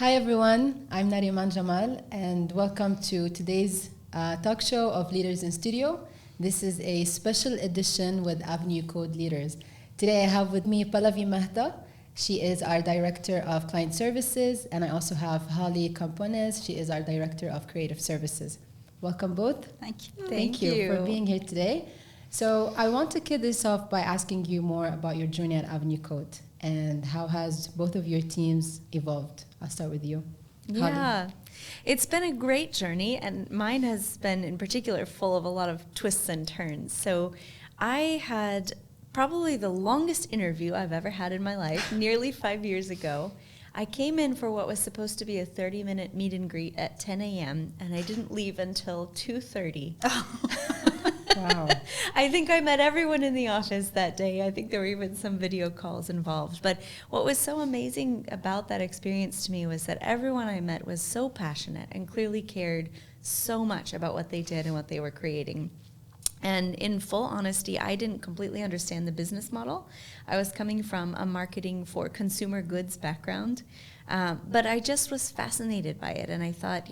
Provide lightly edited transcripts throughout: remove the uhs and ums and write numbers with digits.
Hi everyone, I'm Nariman Jamal and welcome to today's talk show of Leaders in Studio. This is a special edition with Avenue Code Leaders. Today I have with me Pallavi Mehta. She is our Director of Client Services, and I also have Holly Camponez. She is our Director of Creative Services. Welcome both. Thank you. Thank you for being here today. So I want to kick this off by asking you more about your journey at Avenue Code and how has both of your teams evolved. I'll start with you. Yeah, it's been a great journey, and mine has been in particular full of a lot of twists and turns. So I had probably the longest interview I've ever had in my life, nearly 5 years ago. I came in for what was supposed to be a 30-minute meet and greet at 10 a.m., and I didn't leave until 2:30. Wow. I think I met everyone in the office that day. I think there were even some video calls involved. But what was so amazing about that experience to me was that everyone I met was so passionate and clearly cared so much about what they did and what they were creating. And in full honesty, I didn't completely understand the business model. I was coming from a marketing for consumer goods background, but I just was fascinated by it. And I thought,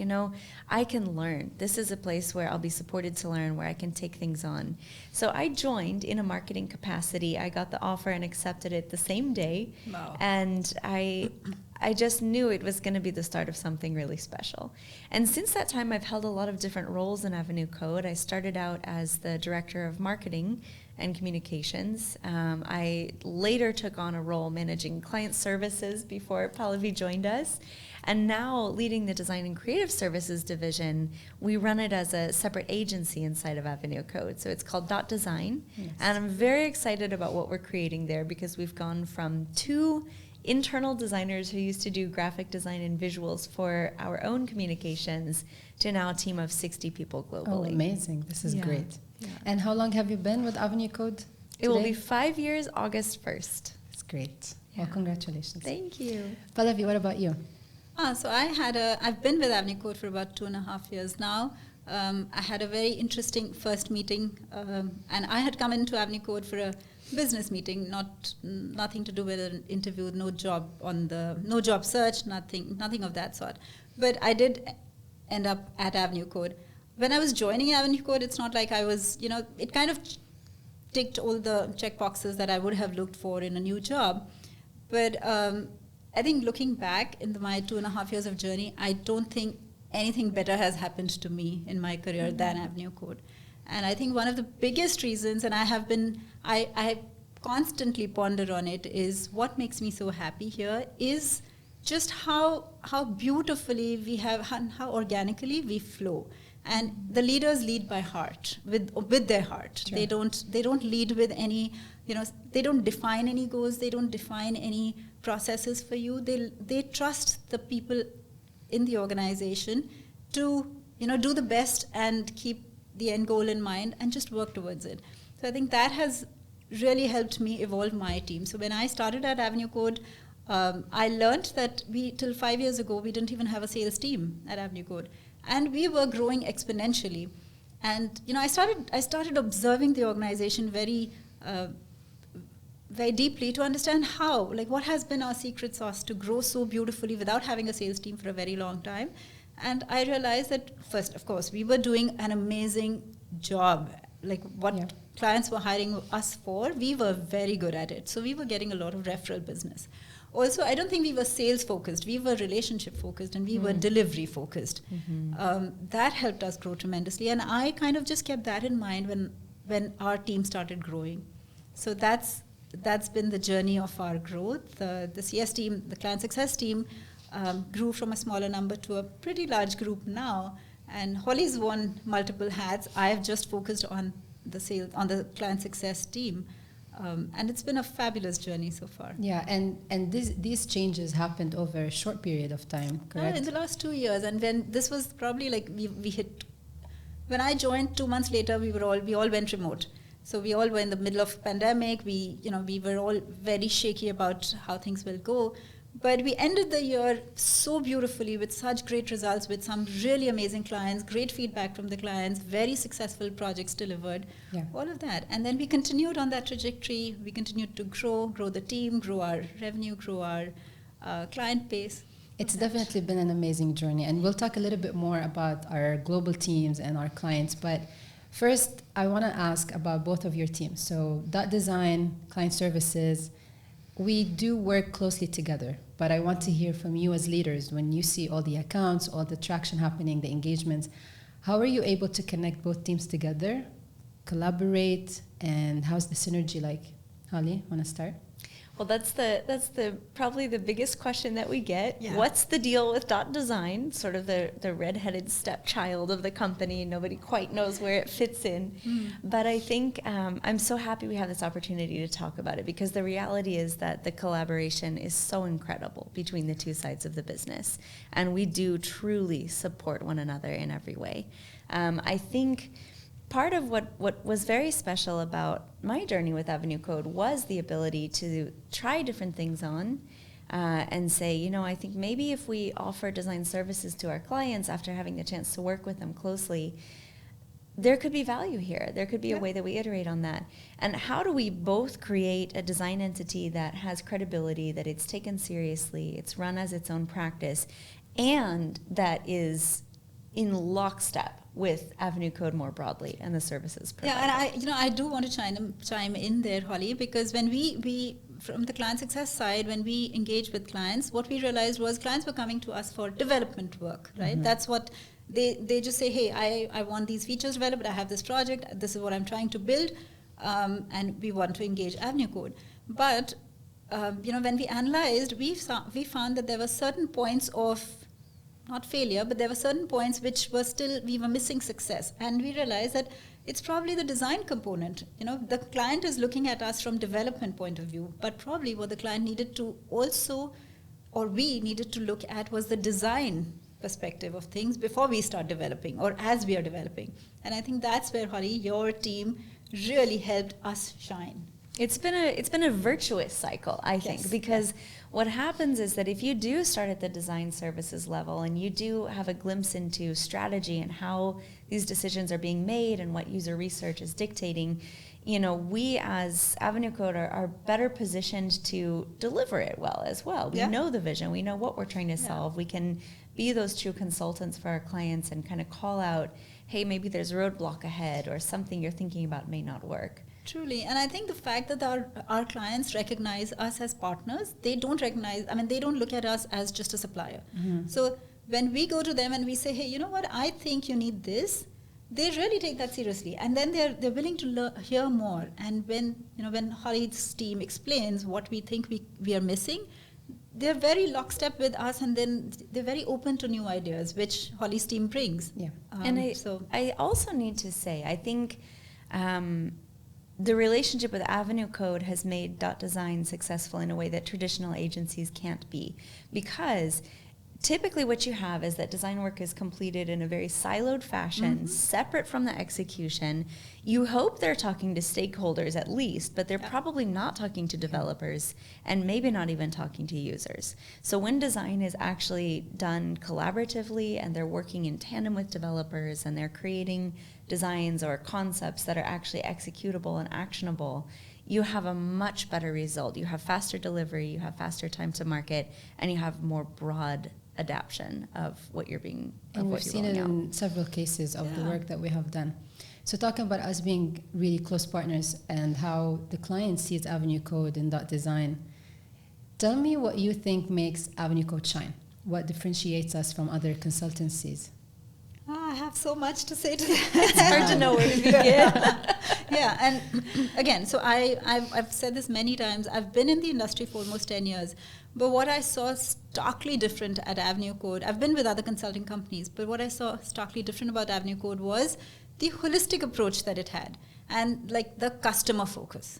I can learn. This is a place where I'll be supported to learn, where I can take things on. So I joined in a marketing capacity. I got the offer and accepted it the same day. Wow. And I just knew it was going to be the start of something really special. And since that time, I've held a lot of different roles in Avenue Code. I started out as the Director of Marketing and Communications. I later took on a role managing client services before Pallavi joined us. And now leading the Design and Creative Services division, we run it as a separate agency inside of Avenue Code. So it's called Dot Design. Yes. And I'm very excited about what we're creating there because we've gone from 2 internal designers who used to do graphic design and visuals for our own communications to now a team of 60 people globally. Oh, amazing. This is great. Yeah. And how long have you been with Avenue Code today? It will be 5 years, August 1st. That's great. Yeah. Well, congratulations. Thank you. Pallavi, what about you? So I've been with Avenue Code for about 2.5 years now. I had a very interesting first meeting, and I had come into Avenue Code for a business meeting, nothing to do with an interview, no job search, nothing of that sort. But I did end up at Avenue Code. When I was joining Avenue Code, it's not like I was, it kind of ticked all the check boxes that I would have looked for in a new job. But I think looking back in my 2.5 years of journey, I don't think anything better has happened to me in my career than Avenue Code. And I think one of the biggest reasons, and I constantly ponder on it, is what makes me so happy here is just how beautifully we have, how organically we flow. And the leaders lead by heart, with their heart. Sure. They don't lead with any, they don't define any goals, they don't define any processes for you. They trust the people in the organization to, do the best and keep the end goal in mind and just work towards it. So I think that has really helped me evolve my team. So when I started at Avenue Code, I learned that till 5 years ago, we didn't even have a sales team at Avenue Code. And we were growing exponentially. And, I started observing the organization very deeply to understand what has been our secret sauce to grow so beautifully without having a sales team for a very long time. And I realized that first, of course, we were doing an amazing job. Like what clients were hiring us for, we were very good at it. So we were getting a lot of referral business. Also, I don't think we were sales focused. We were relationship focused and we were delivery focused. Mm-hmm. That helped us grow tremendously. And I kind of just kept that in mind when our team started growing. So that's been the journey of our growth. The CS team, the client success team, grew from a smaller number to a pretty large group now. And Holly's worn multiple hats. I have just focused on the client success team. And it's been a fabulous journey so far. Yeah, and these changes happened over a short period of time, correct? In the last 2 years. And when this was probably like we hit, when I joined 2 months later, we all went remote. So we all were in the middle of pandemic. We were all very shaky about how things will go. But we ended the year so beautifully with such great results, with some really amazing clients, great feedback from the clients, very successful projects delivered, all of that. And then we continued on that trajectory. We continued to grow the team, grow our revenue, grow our client base. It's definitely been an amazing journey, and we'll talk a little bit more about our global teams and our clients. But first, I want to ask about both of your teams. So, Dot Design, Client Services, we do work closely together. But I want to hear from you as leaders when you see all the accounts, all the traction happening, the engagements. How are you able to connect both teams together, collaborate, and how's the synergy like? Holly, want to start? Well, that's the probably the biggest question that we get. Yeah. What's the deal with Dot Design? Sort of the redheaded stepchild of the company. Nobody quite knows where it fits in. But I think I'm so happy we have this opportunity to talk about it, because the reality is that the collaboration is so incredible between the two sides of the business, and we do truly support one another in every way. I think part of what was very special about my journey with Avenue Code was the ability to try different things on and say, I think maybe if we offer design services to our clients after having the chance to work with them closely, there could be value here. There could be a way that we iterate on that. And how do we both create a design entity that has credibility, that it's taken seriously, it's run as its own practice, and that is in lockstep with Avenue Code more broadly and the services provided. Yeah, and I do want to chime in there, Holly, because when we from the client success side, when we engage with clients, what we realized was clients were coming to us for development work, right? Mm-hmm. That's what they just say, hey, I want these features developed, I have this project, this is what I'm trying to build, and we want to engage Avenue Code. But when we analyzed, we found that there were certain points of not failure, but there were certain points which were still, we were missing success. And we realized that it's probably the design component. The client is looking at us from development point of view, but probably what the client needed to also, or we needed to look at, was the design perspective of things before we start developing or as we are developing. And I think that's where, Holly, your team really helped us shine. It's been a virtuous cycle, I think, because what happens is that if you do start at the design services level and you do have a glimpse into strategy and how these decisions are being made and what user research is dictating, we as Avenue Code are better positioned to deliver it well as well. We know the vision, we know what we're trying to solve. We can be those true consultants for our clients and kind of call out, hey, maybe there's a roadblock ahead or something you're thinking about may not work. Truly, and I think the fact that our clients recognize us as partners, they don't look at us as just a supplier. Mm-hmm. So when we go to them and we say, hey, you know what, I think you need this, they really take that seriously, and then they're willing to hear more. And when Holly's team explains what we think we are missing, they're very lockstep with us, and then they're very open to new ideas, which Holly's team brings. Yeah, I also need to say, I think. The relationship with Avenue Code has made Dot Design successful in a way that traditional agencies can't be, because typically what you have is that design work is completed in a very siloed fashion, separate from the execution. You hope they're talking to stakeholders at least, but they're probably not talking to developers and maybe not even talking to users. So when design is actually done collaboratively and they're working in tandem with developers and they're creating designs or concepts that are actually executable and actionable, you have a much better result. You have faster delivery, you have faster time to market, and you have more broad adaption of what you're being. And we've seen it in several cases of the work that we have done. So talking about us being really close partners and how the client sees Avenue Code and Dot Design, tell me what you think makes Avenue Code shine. What differentiates us from other consultancies? I have so much to say to that. It's hard to know where to begin. And again, so I've said this many times. I've been in the industry for almost 10 years. But what I saw starkly different at Avenue Code, I've been with other consulting companies, but what I saw starkly different about Avenue Code was the holistic approach that it had and like the customer focus.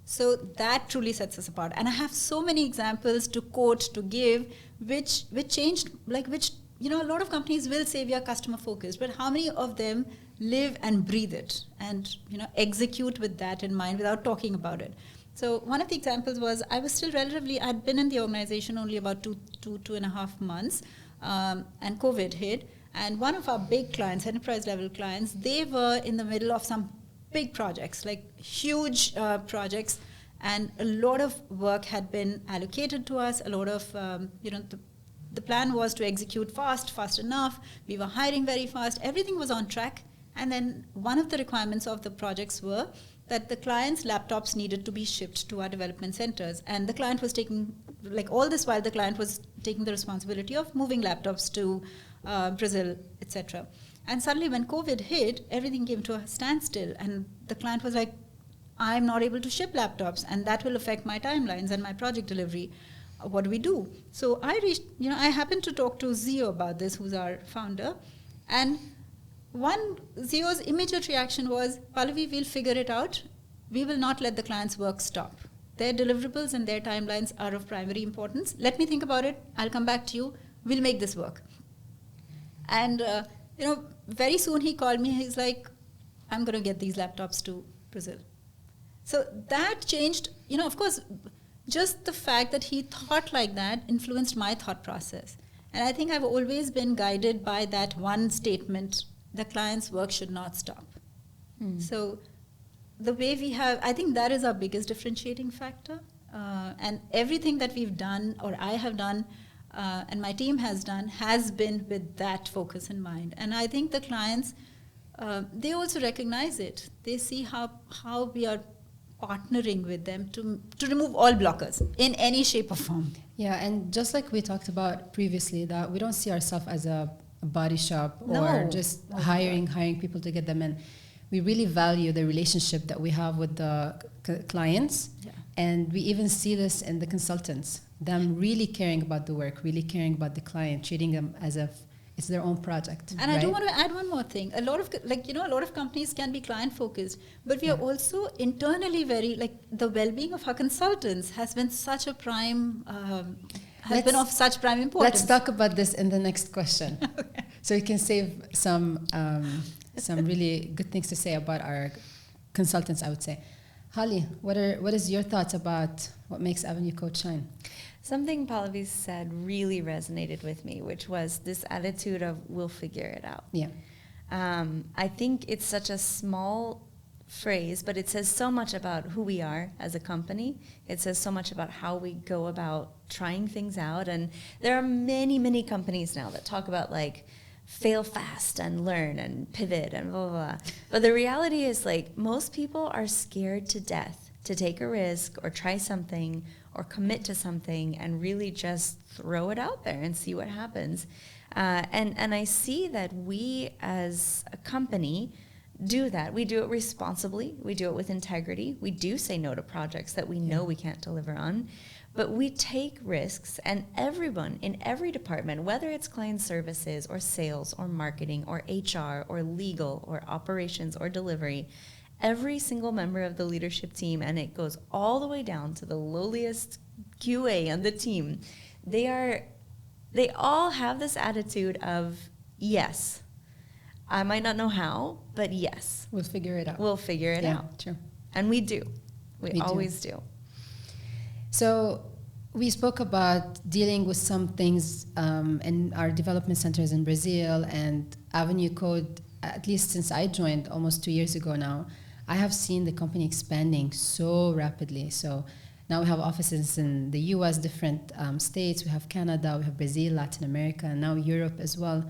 So that truly sets us apart. And I have so many examples to quote, to give, which changed, a lot of companies will say we are customer focused, but how many of them live and breathe it and, execute with that in mind without talking about it? So one of the examples was I'd been in the organization only about two and a half months, and COVID hit. And one of our big clients, enterprise level clients, they were in the middle of some big projects, like huge projects, and a lot of work had been allocated to us. A lot of, the plan was to execute fast enough. We were hiring very fast. Everything was on track. And then one of the requirements of the projects were that the client's laptops needed to be shipped to our development centers. And the client was taking, like all this while, the client was taking the responsibility of moving laptops to Brazil, etc. And suddenly when COVID hit, everything came to a standstill. And the client was like, I'm not able to ship laptops, and that will affect my timelines and my project delivery. What do we do? So I happened to talk to Zio about this, who's our founder. And Zio's immediate reaction was, Pallavi, we'll figure it out. We will not let the client's work stop. Their deliverables and their timelines are of primary importance. Let me think about it. I'll come back to you. We'll make this work. And, very soon he called me. He's like, I'm going to get these laptops to Brazil. So that changed, of course, just the fact that he thought like that influenced my thought process. And I think I've always been guided by that one statement, the client's work should not stop. So the way I think that is our biggest differentiating factor. And everything that we've done, or I have done, and my team has done, has been with that focus in mind. And I think the clients, they also recognize it. They see how we are partnering with them to remove all blockers in any shape or form. Yeah, and just like we talked about previously, that we don't see ourselves as a body shop or just hiring people to get them in. We really value the relationship that we have with the clients. Yeah. And we even see this in the consultants, them really caring about the work, really caring about the client, treating them as if it's their own project. And right? I do want to add one more thing. A lot of companies can be client focused, but we are also internally very, the well-being of our consultants has been such a prime, been of such prime importance. Let's talk about this in the next question. Okay. So we can save some really good things to say about our consultants, I would say. Holly, what is your thoughts about what makes Avenue Code shine? Something Pallavi said really resonated with me, which was this attitude of we'll figure it out. Yeah. I think it's such a small phrase, but it says so much about who we are as a company. It says so much about how we go about trying things out. And there are many, many companies now that talk about fail fast and learn and pivot and blah, blah, blah. But the reality is most people are scared to death to take a risk or try something or commit to something and really just throw it out there and see what happens. And I see that we as a company do that. We do it responsibly. We do it with integrity. We do say no to projects that we know we can't deliver on. But we take risks, and everyone in every department, whether it's client services or sales or marketing or HR or legal or operations or delivery, every single member of the leadership team, and it goes all the way down to the lowliest QA on the team, they all have this attitude of, yes, I might not know how, but yes. We'll figure it out. We'll figure it out. True. And we do. We always do. So we spoke about dealing with some things in our development centers in Brazil, and Avenue Code, at least since I joined almost 2 years ago now, I have seen the company expanding so rapidly. So now we have offices in the US, different states. We have Canada, we have Brazil, Latin America, and now Europe as well.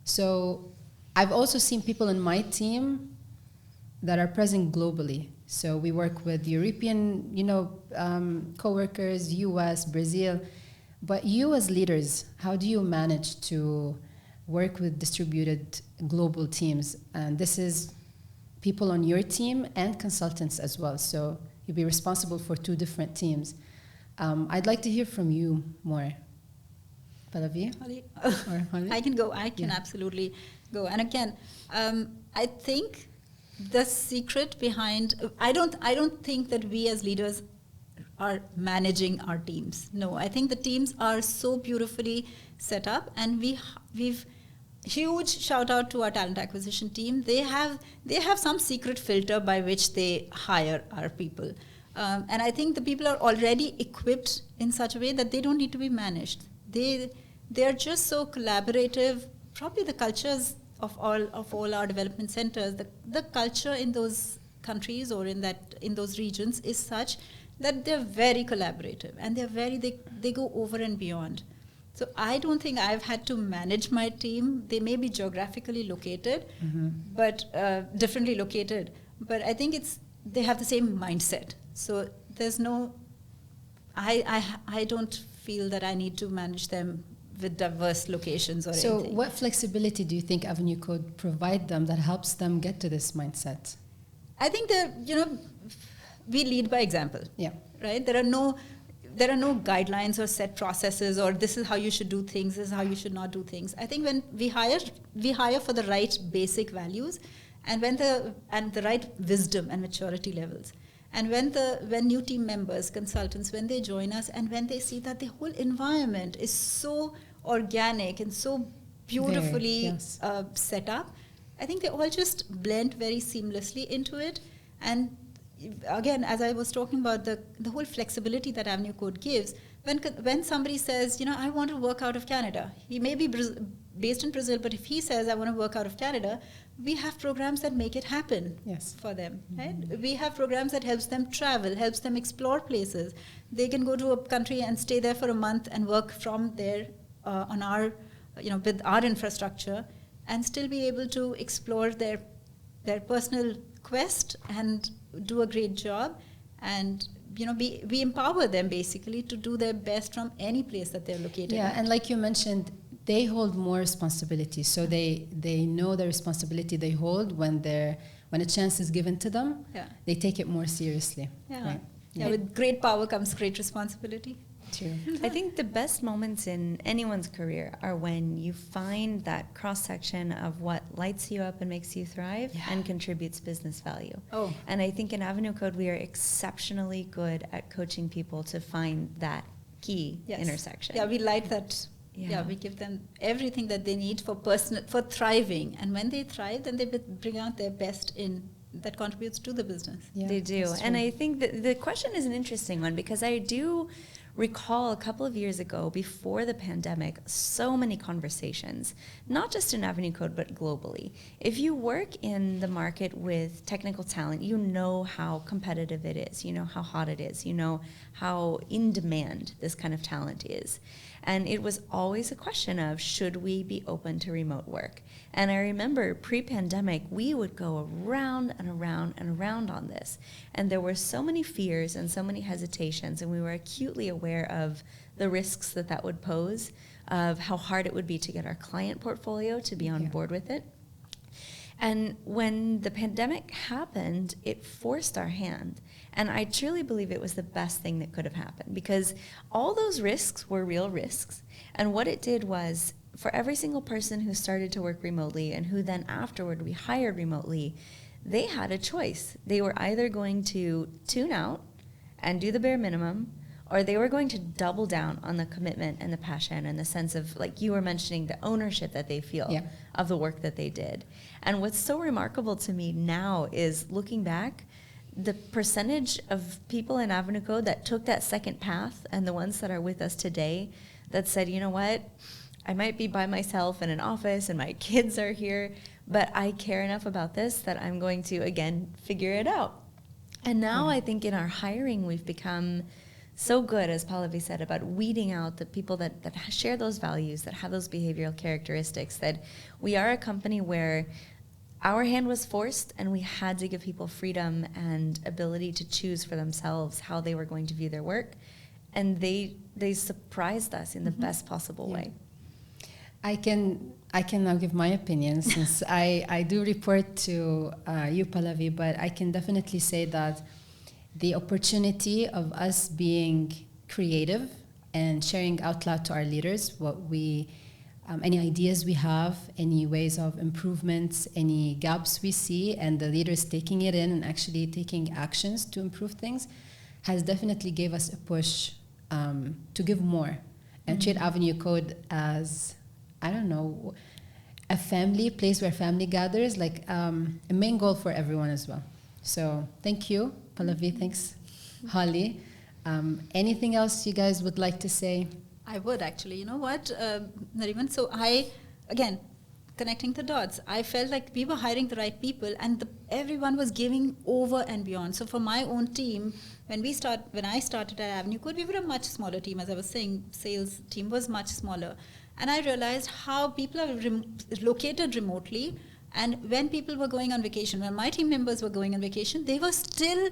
So I've also seen people in my team that are present globally. So we work with European, coworkers, US, Brazil. But you as leaders, how do you manage to work with distributed global teams? And this is people on your team and consultants as well. So you'll be responsible for 2 different teams. I'd like to hear from you more. Pallavi? Holly? I can go. I can absolutely go. And again, I think the secret behind, I don't think that we as leaders are managing our teams. No, I think the teams are so beautifully set up, and we've huge shout out to our talent acquisition team. They have some secret filter by which they hire our people. And I think the people are already equipped in such a way that they don't need to be managed. They're just so collaborative. Probably the cultures of all our development centers, the culture in those countries or in those regions is such that they're very collaborative, and they go over and beyond. So I don't think I've had to manage my team. They may be geographically located, but differently located. But I think they have the same mindset. So there's no, I don't feel that I need to manage them with diverse locations or anything. So what flexibility do you think Avenue Code provide them that helps them get to this mindset? I think that, we lead by example. Yeah. Right? There are no guidelines or set processes or this is how you should do things, this is how you should not do things. I think when we hire for the right basic values and the right wisdom and maturity levels. And when new team members, consultants, when they join us and when they see that the whole environment is so organic and so beautifully set up, I think they all just blend very seamlessly into it. And again, as I was talking about the whole flexibility that Avenue Code gives, when somebody says, I want to work out of Canada, he may be based in Brazil, but if he says, I want to work out of Canada, we have programs that make it happen for them. Right? We have programs that helps them travel, helps them explore places. They can go to a country and stay there for a month and work from there on our, with our infrastructure and still be able to explore their personal quest and do a great job. And we empower them basically to do their best from any place that they're located Yeah, at. and like you mentioned, they hold more responsibility. So they know the responsibility they hold when a chance is given to them. Yeah. They take it more seriously. Yeah. Right? Yeah, with great power comes great responsibility. True. I think the best moments in anyone's career are when you find that cross-section of what lights you up and makes you thrive and contributes business value. Oh. And I think in Avenue Code, we are exceptionally good at coaching people to find that key intersection. Yeah, we like that. Yeah, we give them everything that they need for thriving. And when they thrive, then they bring out their best that contributes to the business. Yeah, they do. And I think that the question is an interesting one because I do recall a couple of years ago, before the pandemic, so many conversations, not just in Avenue Code, but globally. If you work in the market with technical talent, you know how competitive it is, you know how hot it is, you know how in demand this kind of talent is. And it was always a question of, should we be open to remote work? And I remember pre-pandemic, we would go around and around and around on this. And there were so many fears and so many hesitations, and we were acutely aware of the risks that would pose, of how hard it would be to get our client portfolio to be on board with it. And when the pandemic happened, it forced our hand. And I truly believe it was the best thing that could have happened because all those risks were real risks. And what it did was, for every single person who started to work remotely and who then afterward we hired remotely, they had a choice. They were either going to tune out and do the bare minimum, or they were going to double down on the commitment and the passion and the sense of, like you were mentioning, the ownership that they feel of the work that they did. And what's so remarkable to me now is looking back, the percentage of people in Avenue Code that took that second path and the ones that are with us today that said, you know what, I might be by myself in an office and my kids are here, but I care enough about this that I'm going to, again, figure it out. And now I think in our hiring, we've become so good, as Pallavi said, about weeding out the people that share those values, that have those behavioral characteristics, that we are a company where our hand was forced and we had to give people freedom and ability to choose for themselves how they were going to view their work. And they surprised us in the best possible way. I can now give my opinion since I do report to you, Pallavi, but I can definitely say that the opportunity of us being creative and sharing out loud to our leaders what we any ideas we have, any ways of improvements, any gaps we see, and the leaders taking it in and actually taking actions to improve things has definitely gave us a push to give more and treat Avenue Code as, I don't know, a family, place where family gathers, like a main goal for everyone as well. So thank you, Pallavi. Thanks, Holly. Anything else you guys would like to say? I would actually. You know what, Nariman? So again, connecting the dots. I felt like we were hiring the right people, and everyone was giving over and beyond. So for my own team, when I started at Avenue Code, we were a much smaller team. As I was saying, sales team was much smaller, and I realized how people are located remotely. And when people were going on vacation, when my team members were going on vacation, they were still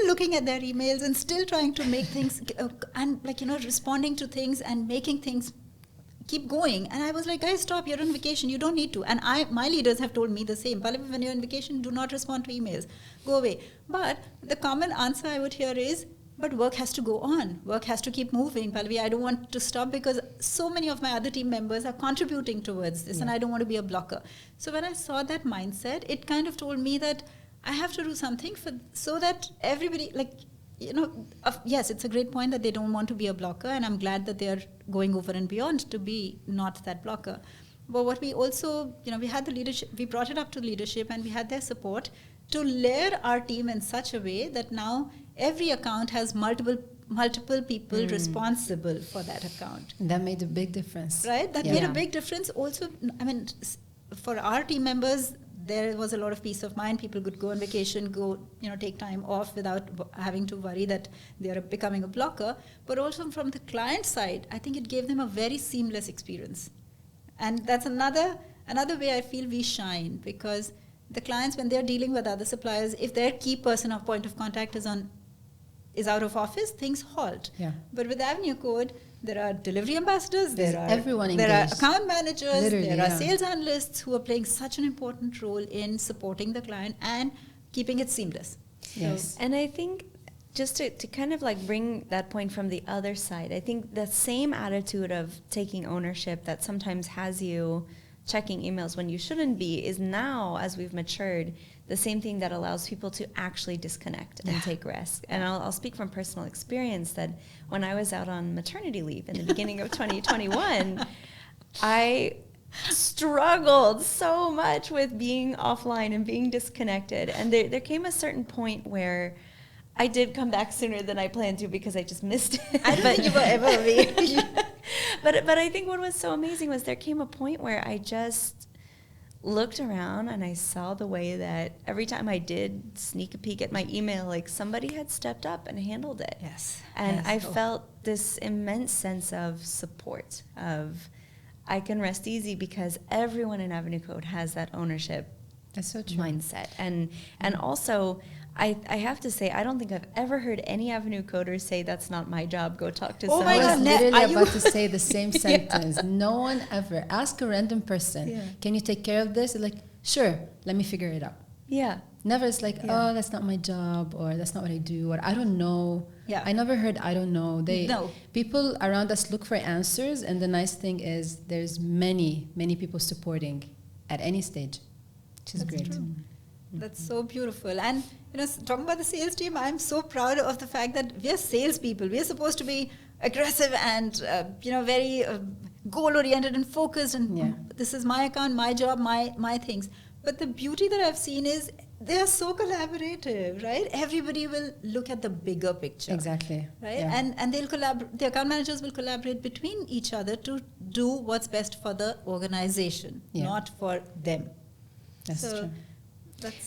looking at their emails and still trying to make things and responding to things and making things keep going. And I was like, guys, stop, you're on vacation, you don't need to. And my leaders have told me the same. Pallavi, when you're on vacation, do not respond to emails, go away. But the common answer I would hear is, but work has to go on, work has to keep moving, Pallavi. I don't want to stop because so many of my other team members are contributing towards this, and I don't want to be a blocker. So when I saw that mindset, it kind of told me that I have to do something so that everybody, yes, it's a great point that they don't want to be a blocker, and I'm glad that they are going over and beyond to be not that blocker. But what we also, we had the leadership, we brought it up to leadership, and we had their support to layer our team in such a way that now every account has multiple people responsible for that account. That made a big difference. Right? That made a big difference. Also, for our team members, there was a lot of peace of mind. People could go on vacation, take time off without having to worry that they are becoming a blocker. But also from the client side, I think it gave them a very seamless experience. And that's another way I feel we shine, because the clients, when they're dealing with other suppliers, if their key person or point of contact is out of office, things halt. Yeah. But with Avenue Code, there are delivery ambassadors, there are account managers, there are sales analysts who are playing such an important role in supporting the client and keeping it seamless. Yes. And I think just to kind of bring that point from the other side, I think the same attitude of taking ownership that sometimes has you checking emails when you shouldn't be is now, as we've matured, the same thing that allows people to actually disconnect and take risks. And I'll speak from personal experience that when I was out on maternity leave in the beginning of 2021, I struggled so much with being offline and being disconnected. And there came a certain point where I did come back sooner than I planned to because I just missed it. I don't think you will ever be. But I think what was so amazing was there came a point where I just looked around and I saw the way that every time I did sneak a peek at my email, somebody had stepped up and handled it. Yes. And I felt this immense sense of support, of I can rest easy because everyone in Avenue Code has that ownership mindset. And also, I have to say, I don't think I've ever heard any Avenue Coders say, that's not my job, go talk to someone. I was literally about to say the same sentence. No one ever. Ask a random person, can you take care of this? They're like, sure, let me figure it out. Yeah. Never it's like, oh, that's not my job, or that's not what I do, or I don't know. Yeah. I never heard I don't know. People around us look for answers, and the nice thing is there's many people supporting at any stage, which is great. True. That's so beautiful. And talking about the sales team, I'm so proud of the fact that we are salespeople. We are supposed to be aggressive and very goal-oriented and focused. And this is my account, my job, my things. But the beauty that I've seen is they are so collaborative, right? Everybody will look at the bigger picture. Exactly. Right? Yeah. And they'll collaborate. The account managers will collaborate between each other to do what's best for the organization, not for them. That's true.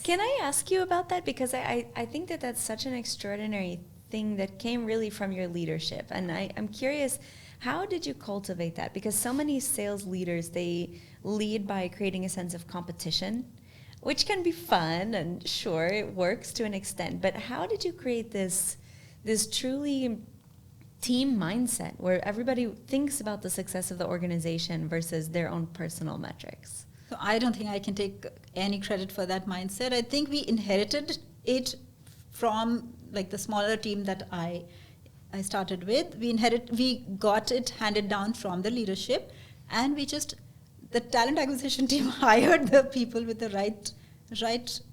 Can I ask you about that? Because I think that's such an extraordinary thing that came really from your leadership. And I'm curious, how did you cultivate that? Because so many sales leaders, they lead by creating a sense of competition, which can be fun, and sure, it works to an extent. But how did you create this truly team mindset where everybody thinks about the success of the organization versus their own personal metrics? So I don't think I can take any credit for that mindset. I think we inherited it from the smaller team that I started with. We got it handed down from the leadership, and the talent acquisition team hired the people with the right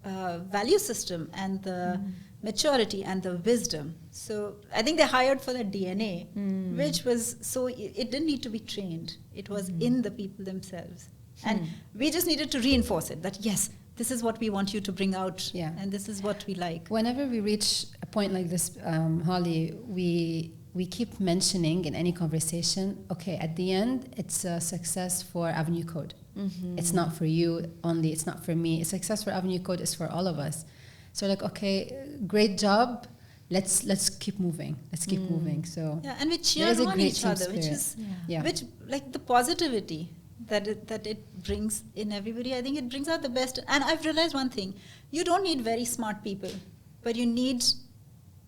value system and the maturity and the wisdom. So I think they hired for the DNA, which was it didn't need to be trained. It was in the people themselves. And we just needed to reinforce it, that yes, this is what we want you to bring out, and this is what we like. Whenever we reach a point like this, Holly, we keep mentioning in any conversation, okay, at the end, it's a success for Avenue Code. It's not for you only. It's not for me. Success for Avenue Code is for all of us. So like, okay, great job. Let's keep moving. Let's keep moving. So yeah, and we cheer there is a on great each team other, which spirit. is Yeah. which like the positivity that it brings in everybody. I think it brings out the best. And I've realized one thing: you don't need very smart people, but you need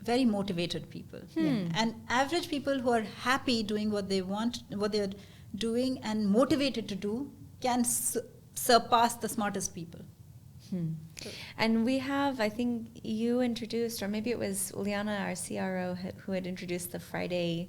very motivated people. And average people who are happy doing what they want, what they're doing, and motivated to do, can surpass the smartest people. And we have, I think you introduced, or maybe it was Uliana, our CRO, who had introduced the Friday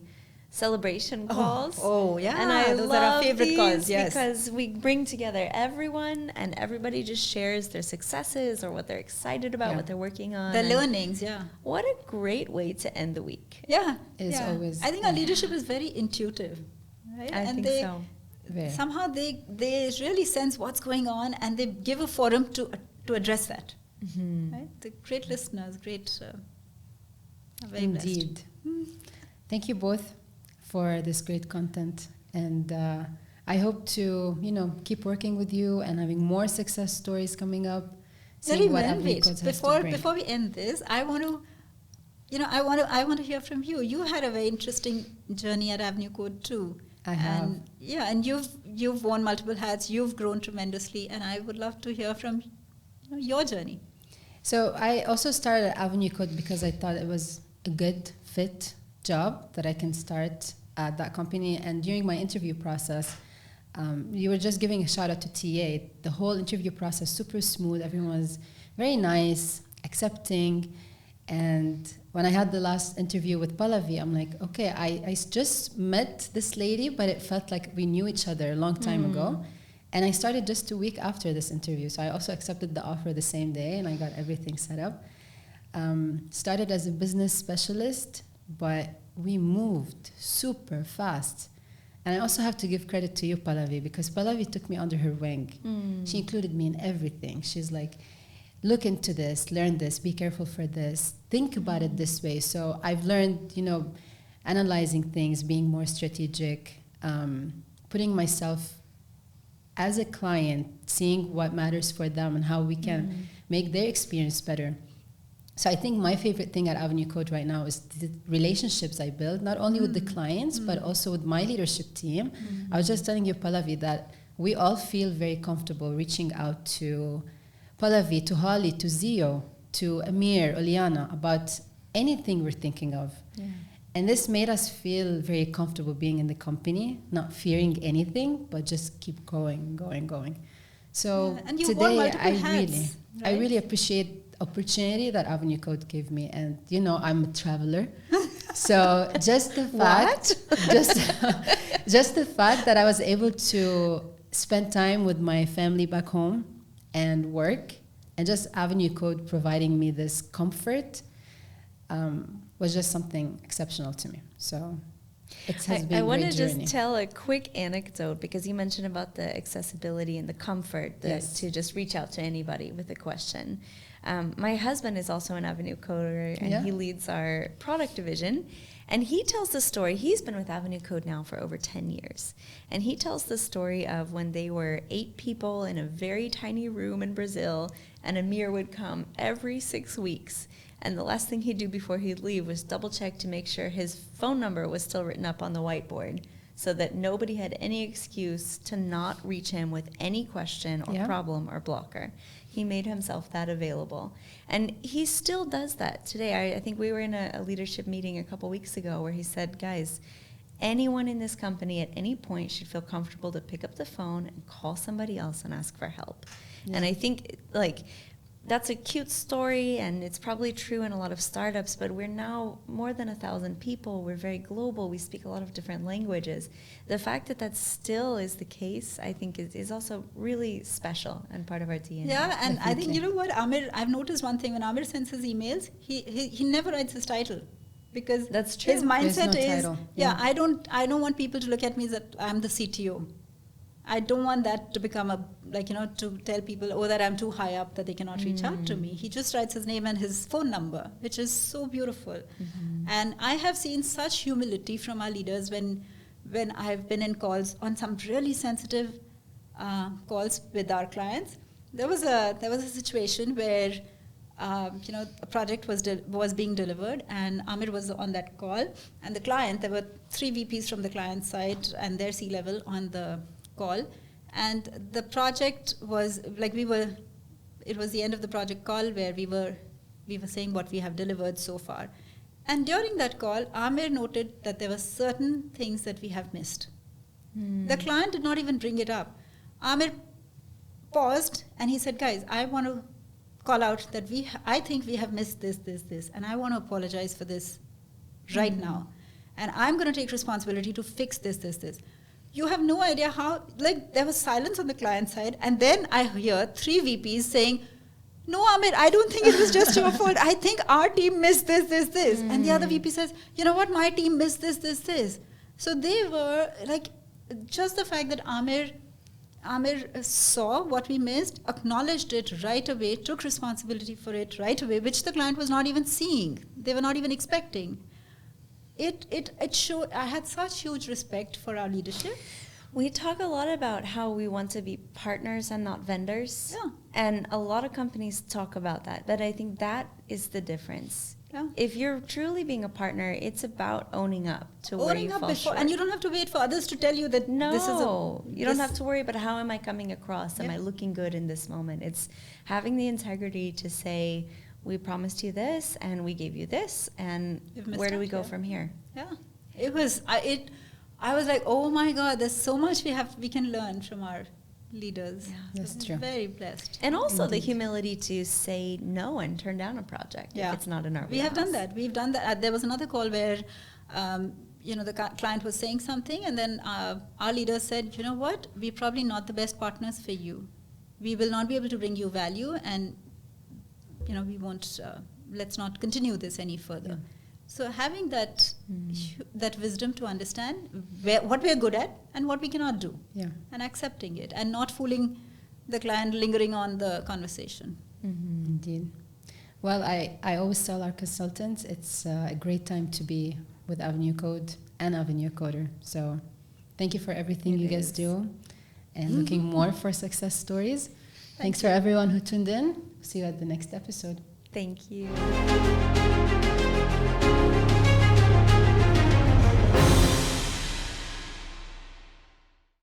celebration calls. Oh yeah, and I those love are our favorite these calls. Yes, because we bring together everyone, and everybody just shares their successes or what they're excited about, what they're working on. the learnings. Yeah, what a great way to end the week. yeah, It's always. I think our leadership is very intuitive, right? I think so. Somehow they really sense what's going on, and they give a forum to address that. Right? The great listeners, great. Are very Indeed. Thank you both for this great content, and I hope to keep working with you and having more success stories coming up. Seeing what Avenue Codes has to bring. Before we end this, I want to hear from you. You had a very interesting journey at Avenue Code too. I have. And you've worn multiple hats. You've grown tremendously, and I would love to hear from your journey. So I also started at Avenue Code because I thought it was a good fit job that I can start at that company. And during my interview process, you were just giving a shout out to TA. The whole interview process super smooth. Everyone was very nice, accepting. And when I had the last interview with Pallavi, I'm like, okay, I just met this lady, but it felt like we knew each other a long time ago. And I started just 2 weeks after this interview. So I also accepted the offer the same day, and I got everything set up. Started as a business specialist, but we moved super fast. And I also have to give credit to you, Pallavi, because Pallavi took me under her wing. She included me in everything. She's like, look into this, learn this, be careful for this, think about it this way. So I've learned, analyzing things, being more strategic, putting myself as a client, seeing what matters for them and how we can make their experience better. So I think my favorite thing at Avenue Code right now is the relationships I build, not only with the clients, but also with my leadership team. I was just telling you, Pallavi, that we all feel very comfortable reaching out to Pallavi, to Holly, to Zio, to Amir, Uliana, about anything we're thinking of. And this made us feel very comfortable being in the company, not fearing anything, but just keep going. So and you today, hats, I really appreciate the opportunity that Avenue Code gave me. And, I'm a traveler. So just the fact, just the fact that I was able to spend time with my family back home and work, and just Avenue Code providing me this comfort was just something exceptional to me. So it has been a great journey. I want to just tell a quick anecdote, because you mentioned about the accessibility and the comfort to just reach out to anybody with a question. My husband is also an Avenue Coder, and he leads our product division. And he tells the story, he's been with Avenue Code now for over 10 years. And he tells the story of when they were 8 people in a very tiny room in Brazil, and Amir would come every 6 weeks. And the last thing he'd do before he'd leave was double check to make sure his phone number was still written up on the whiteboard, so that nobody had any excuse to not reach him with any question or problem or blocker. He made himself that available. And he still does that today. I think we were in a leadership meeting a couple weeks ago where he said, guys, anyone in this company at any point should feel comfortable to pick up the phone and call somebody else and ask for help. And I think, that's a cute story, and it's probably true in a lot of startups, but we're now more than 1,000 people. We're very global. We speak a lot of different languages. The fact that still is the case, I think, is also really special and part of our DNA. Yeah, and Definitely. I think, what, Amir, I've noticed one thing. When Amir sends his emails, he never writes his title. Because that's true. His mindset is, title. I don't want people to look at me that I'm the CTO. I don't want that to become to tell people, that I'm too high up that they cannot reach out to me. He just writes his name and his phone number, which is so beautiful. And I have seen such humility from our leaders when I've been in calls on some really sensitive calls with our clients. There was a situation where a project was being delivered, and Amir was on that call, and the client, there were 3 VPs from the client side and their C-level on the call, and the project was like it was the end of the project call where we were saying what we have delivered so far. And during that call, Amir noted that there were certain things that we have missed. The client did not even bring it up. Amir paused and he said, guys, I want to call out that I think we have missed this, and I want to apologize for this right now. And I'm going to take responsibility to fix this. You have no idea how, like, there was silence on the client side, and then I hear 3 VPs saying, no, Amir, I don't think it was just your fault. I think our team missed this. And the other VP says, you know what, my team missed this. So they were like, just the fact that Amir saw what we missed, acknowledged it right away, took responsibility for it right away, which the client was not even seeing. They were not even expecting. It showed, I had such huge respect for our leadership. We talk a lot about how we want to be partners and not vendors. Yeah. And a lot of companies talk about that, but I think that is the difference. Yeah. If you're truly being a partner, it's about owning up to where you fall short. And you don't have to wait for others to tell you that this is you don't have to worry about how am I coming across? Am I looking good in this moment? It's having the integrity to say, we promised you this and we gave you this, and where do we go from here? Yeah. I was like, oh my God, there's so much we can learn from our leaders. Yeah, that's true. Very blessed. And also the humility to say no and turn down a project if it's not in our wheelhouse. We have done that. We've done that. There was another call where, the client was saying something, and then our leader said, you know what, we're probably not the best partners for you. We will not be able to bring you value, and we won't. Let's not continue this any further. Yeah. So having that wisdom to understand what we are good at and what we cannot do, and accepting it, and not fooling the client, lingering on the conversation. Mm-hmm. Indeed. Well, I always tell our consultants it's a great time to be with Avenue Code and Avenue Coder. So thank you for everything you guys do, and looking more for success stories. Thanks for everyone who tuned in. See you at the next episode. Thank you.